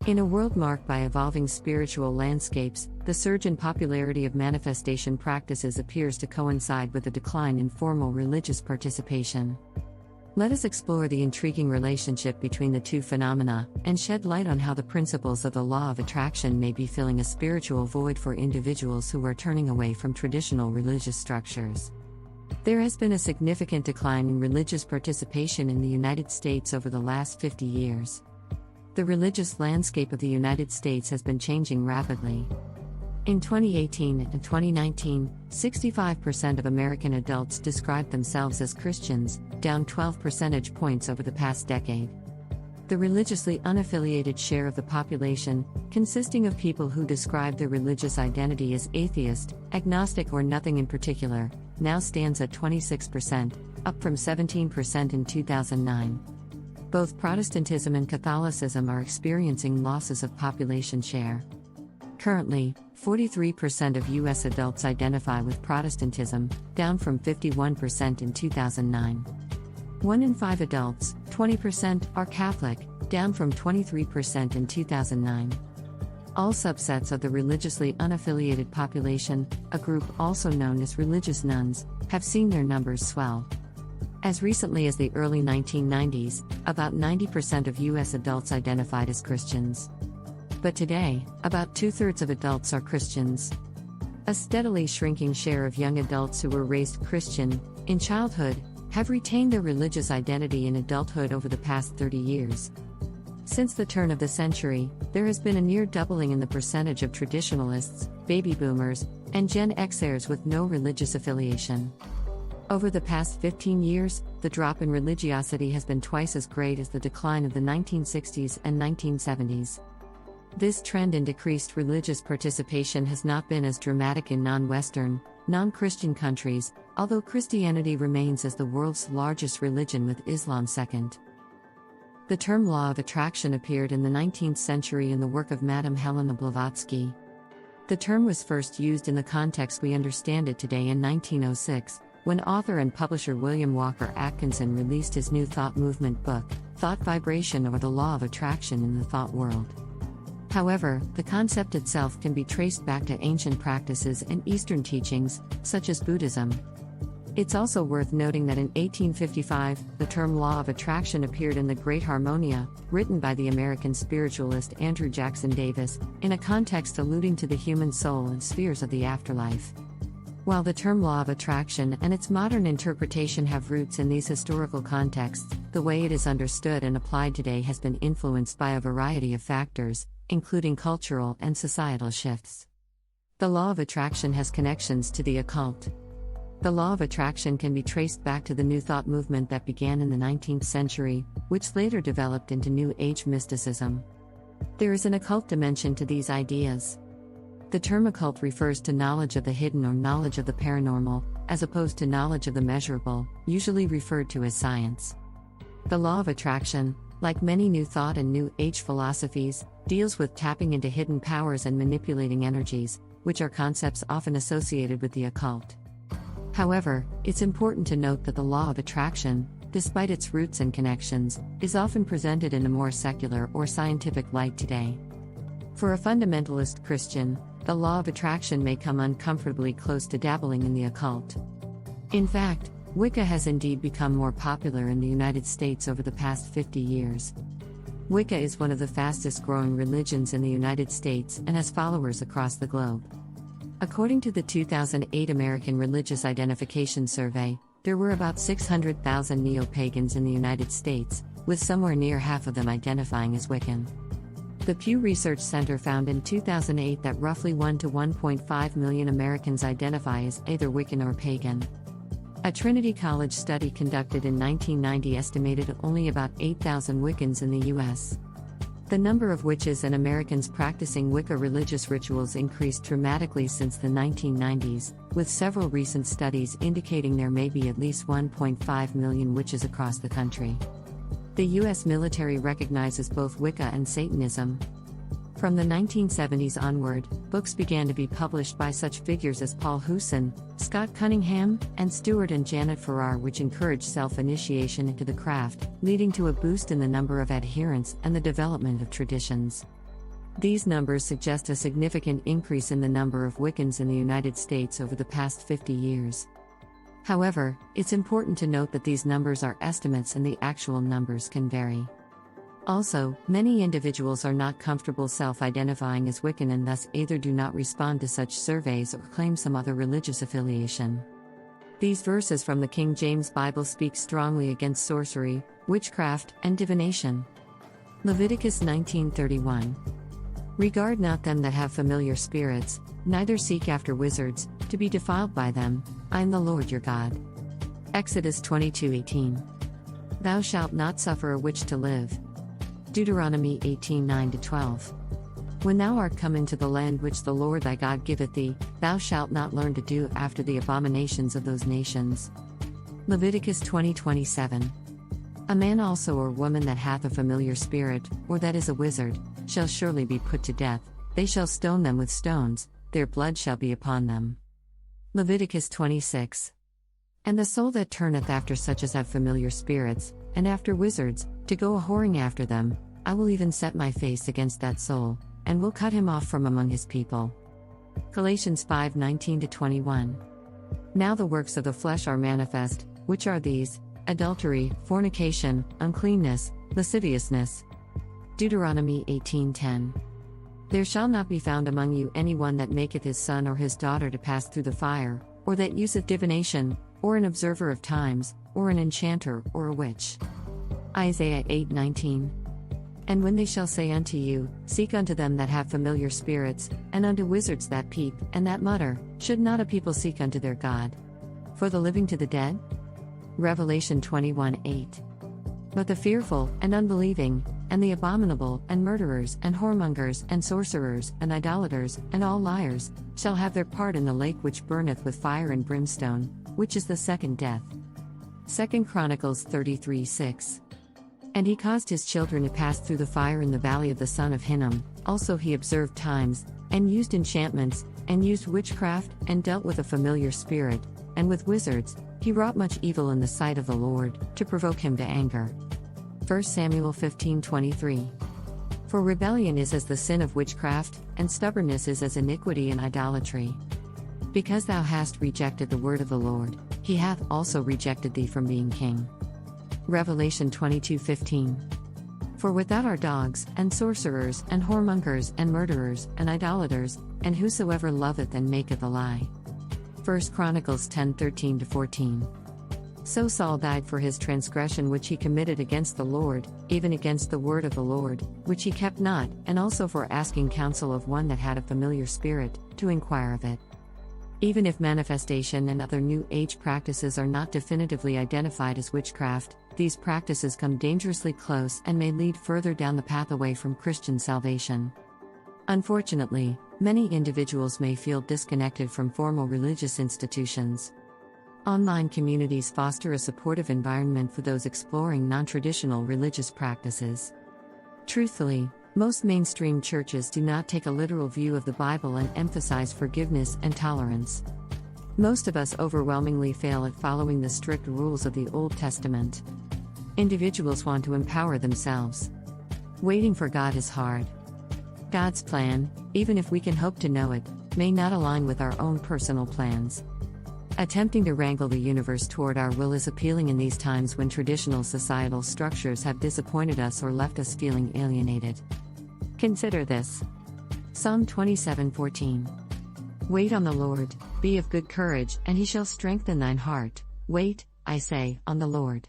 In a world marked by evolving spiritual landscapes, the surge in popularity of manifestation practices appears to coincide with a decline in formal religious participation. Let us explore the intriguing relationship between the two phenomena, and shed light on how the principles of the law of attraction may be filling a spiritual void for individuals who are turning away from traditional religious structures. There has been a significant decline in religious participation in the United States over the last 50 years. The religious landscape of the United States has been changing rapidly. In 2018 and 2019, 65% of American adults described themselves as Christians, down 12 percentage points over the past decade. The religiously unaffiliated share of the population, consisting of people who describe their religious identity as atheist, agnostic, or nothing in particular, now stands at 26%, up from 17% in 2009. Both Protestantism and Catholicism are experiencing losses of population share. Currently, 43% of U.S. adults identify with Protestantism, down from 51% in 2009. 1 in 5 adults, 20%, are Catholic, down from 23% in 2009. All subsets of the religiously unaffiliated population, a group also known as religious nones, have seen their numbers swell. As recently as the early 1990s, about 90% of U.S. adults identified as Christians. But today, about 2/3 of adults are Christians. A steadily shrinking share of young adults who were raised Christian, in childhood, have retained their religious identity in adulthood over the past 30 years. Since the turn of the century, there has been a near doubling in the percentage of traditionalists, baby boomers, and Gen Xers with no religious affiliation. Over the past 15 years, the drop in religiosity has been twice as great as the decline of the 1960s and 1970s. This trend in decreased religious participation has not been as dramatic in non-Western, non-Christian countries, although Christianity remains as the world's largest religion with Islam second. The term law of attraction appeared in the 19th century in the work of Madame Helena Blavatsky. The term was first used in the context we understand it today in 1906, when author and publisher William Walker Atkinson released his New Thought movement book, Thought Vibration, or the Law of Attraction in the Thought World. However, the concept itself can be traced back to ancient practices and Eastern teachings, such as Buddhism. It's also worth noting that in 1855, the term Law of Attraction appeared in The Great Harmonia, written by the American spiritualist Andrew Jackson Davis, in a context alluding to the human soul and spheres of the afterlife. While the term law of attraction and its modern interpretation have roots in these historical contexts, the way it is understood and applied today has been influenced by a variety of factors, including cultural and societal shifts. The law of attraction has connections to the occult. The law of attraction can be traced back to the New Thought movement that began in the 19th century, which later developed into New Age mysticism. There is an occult dimension to these ideas. The term occult refers to knowledge of the hidden or knowledge of the paranormal, as opposed to knowledge of the measurable, usually referred to as science. The law of attraction, like many New Thought and New Age philosophies, deals with tapping into hidden powers and manipulating energies, which are concepts often associated with the occult. However, it's important to note that the law of attraction, despite its roots and connections, is often presented in a more secular or scientific light today. For a fundamentalist Christian, the law of attraction may come uncomfortably close to dabbling in the occult. In fact, Wicca has indeed become more popular in the United States over the past 50 years. Wicca is one of the fastest growing religions in the United States and has followers across the globe. According to the 2008 American Religious Identification Survey, there were about 600,000 neo-pagans in the United States, with somewhere near half of them identifying as Wiccan. The Pew Research Center found in 2008 that roughly 1 to 1.5 million Americans identify as either Wiccan or pagan. A Trinity College study conducted in 1990 estimated only about 8,000 Wiccans in the U.S. The number of witches and Americans practicing Wicca religious rituals increased dramatically since the 1990s, with several recent studies indicating there may be at least 1.5 million witches across the country. The U.S. military recognizes both Wicca and Satanism. From the 1970s onward, books began to be published by such figures as Paul Hewson, Scott Cunningham, and Stuart and Janet Farrar, which encouraged self-initiation into the craft, leading to a boost in the number of adherents and the development of traditions. These numbers suggest a significant increase in the number of Wiccans in the United States over the past 50 years. However, it's important to note that these numbers are estimates and the actual numbers can vary. Also, many individuals are not comfortable self-identifying as Wiccan and thus either do not respond to such surveys or claim some other religious affiliation. These verses from the King James Bible speak strongly against sorcery, witchcraft, and divination. Leviticus 19:31. Regard not them that have familiar spirits, neither seek after wizards, to be defiled by them. I am the Lord your God. Exodus 22:18. Thou shalt not suffer a witch to live. Deuteronomy 18:9-12. When thou art come into the land which the Lord thy God giveth thee, thou shalt not learn to do after the abominations of those nations. Leviticus 20:27. A man also or woman that hath a familiar spirit, or that is a wizard, shall surely be put to death, they shall stone them with stones, their blood shall be upon them. Leviticus 26. And the soul that turneth after such as have familiar spirits, and after wizards, to go a-whoring after them, I will even set my face against that soul, and will cut him off from among his people. Galatians 5:19-21. Now the works of the flesh are manifest, which are these: adultery, fornication, uncleanness, lasciviousness. Deuteronomy 18:10. There shall not be found among you any one that maketh his son or his daughter to pass through the fire, or that useth divination, or an observer of times, or an enchanter, or a witch. Isaiah 8:19. And when they shall say unto you, Seek unto them that have familiar spirits, and unto wizards that peep, and that mutter, should not a people seek unto their God? For the living to the dead? Revelation 21:8. But the fearful, and unbelieving, and the abominable, and murderers, and whoremongers, and sorcerers, and idolaters, and all liars, shall have their part in the lake which burneth with fire and brimstone, which is the second death. 2 Chronicles 33:6. And he caused his children to pass through the fire in the valley of the son of Hinnom. Also he observed times, and used enchantments, and used witchcraft, and dealt with a familiar spirit, and with wizards. He wrought much evil in the sight of the Lord, to provoke him to anger. 1 Samuel 15:23. For rebellion is as the sin of witchcraft, and stubbornness is as iniquity and idolatry. Because thou hast rejected the word of the Lord, he hath also rejected thee from being king. Revelation 22:15. For without are dogs, and sorcerers, and whoremongers, and murderers, and idolaters, and whosoever loveth and maketh a lie. 1 Chronicles 10:13-14. So Saul died for his transgression which he committed against the Lord, even against the word of the Lord, which he kept not, and also for asking counsel of one that had a familiar spirit, to inquire of it. Even if manifestation and other New Age practices are not definitively identified as witchcraft, these practices come dangerously close and may lead further down the path away from Christian salvation. Unfortunately, many individuals may feel disconnected from formal religious institutions. Online communities foster a supportive environment for those exploring non-traditional religious practices. Truthfully, most mainstream churches do not take a literal view of the Bible and emphasize forgiveness and tolerance. Most of us overwhelmingly fail at following the strict rules of the Old Testament. Individuals want to empower themselves. Waiting for God is hard. God's plan, even if we can hope to know it, may not align with our own personal plans. Attempting to wrangle the universe toward our will is appealing in these times when traditional societal structures have disappointed us or left us feeling alienated. Consider this. Psalm 27:14. Wait on the Lord, be of good courage, and he shall strengthen thine heart. Wait, I say, on the Lord.